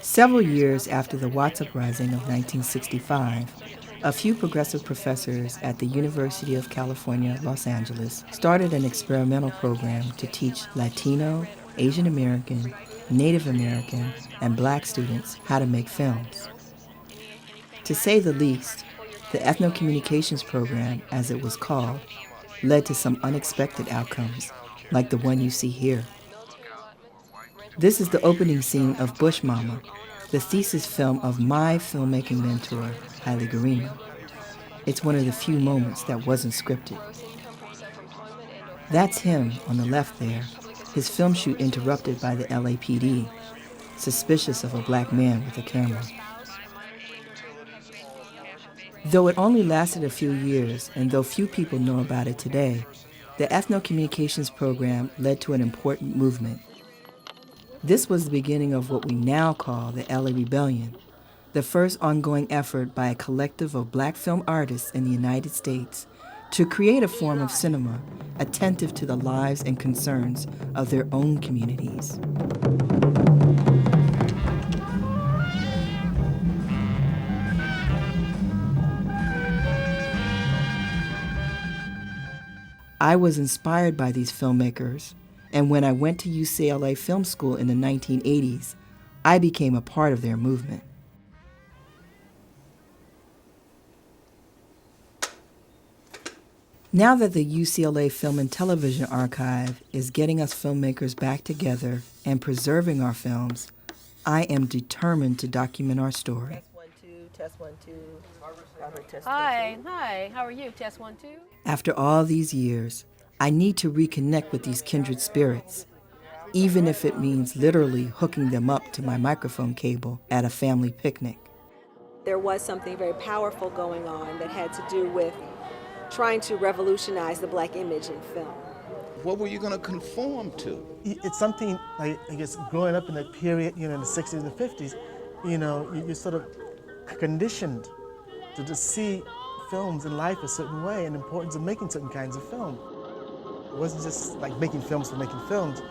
Several years after the Watts Uprising of 1965, a few progressive professors at the University of California, Los Angeles, started an experimental program to teach Latino, Asian American, Native American, and Black students how to make films. To say the least, the Ethno-Communications Program, as it was called, led to some unexpected outcomes, like the one you see here. This is the opening scene of Bush Mama, the thesis film of my filmmaking mentor, Haile Gerima. It's one of the few moments that wasn't scripted. That's him on the left there, his film shoot interrupted by the LAPD, suspicious of a black man with a camera. Though it only lasted a few years, and though few people know about it today, the Ethno-Communications Program led to an important movement. This was the beginning of what we now call the LA Rebellion, the first ongoing effort by a collective of black film artists in the United States to create a form of cinema attentive to the lives and concerns of their own communities. I was inspired by these filmmakers, and when I went to UCLA Film School in the 1980s, I became a part of their movement. Now that the UCLA Film and Television Archive is getting us filmmakers back together and preserving our films, I am determined to document our story. Test 1, 2. Robert, test Hi, how are you? Test 1, 2. After all these years, I need to reconnect with these kindred spirits, even if it means literally hooking them up to my microphone cable at a family picnic. There was something very powerful going on that had to do with trying to revolutionize the black image in film. What were you going to conform to? It's something, like, I guess, growing up in that period, in the 60s and the 50s, you're sort of conditioned to just see films and life a certain way and the importance of making certain kinds of film. It wasn't just like making films for making films.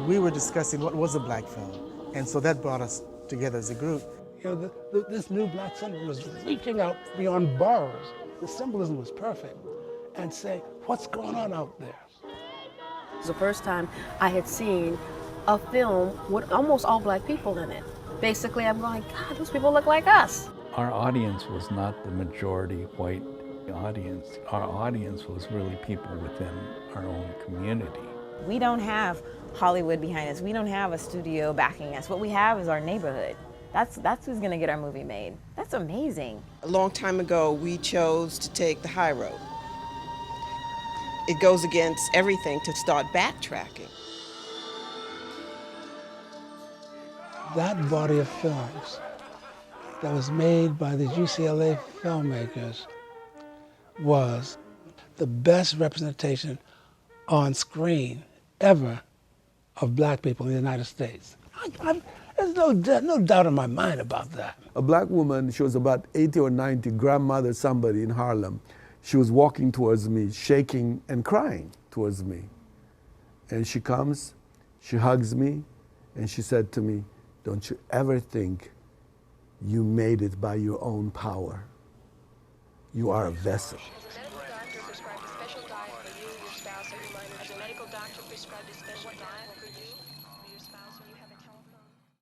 We were discussing what was a black film, and so that brought us together as a group. This new black cinema was reaching out beyond borders. The symbolism was perfect, and say, what's going on out there? It was the first time I had seen a film with almost all black people in it. Basically, I'm going, God, those people look like us. Our audience was not the majority white audience. Our audience was really people within our own community. We don't have Hollywood behind us. We don't have a studio backing us. What we have is our neighborhood. That's who's gonna get our movie made. That's amazing. A long time ago, we chose to take the high road. It goes against everything to start backtracking. That body of films that was made by the UCLA filmmakers was the best representation on screen ever of black people in the United States. There's no doubt in my mind about that. A black woman, she was about 80 or 90, grandmother somebody in Harlem. She was walking towards me, shaking and crying towards me. And she comes, she hugs me, and she said to me, "Don't you ever think you made it by your own power. You are a vessel."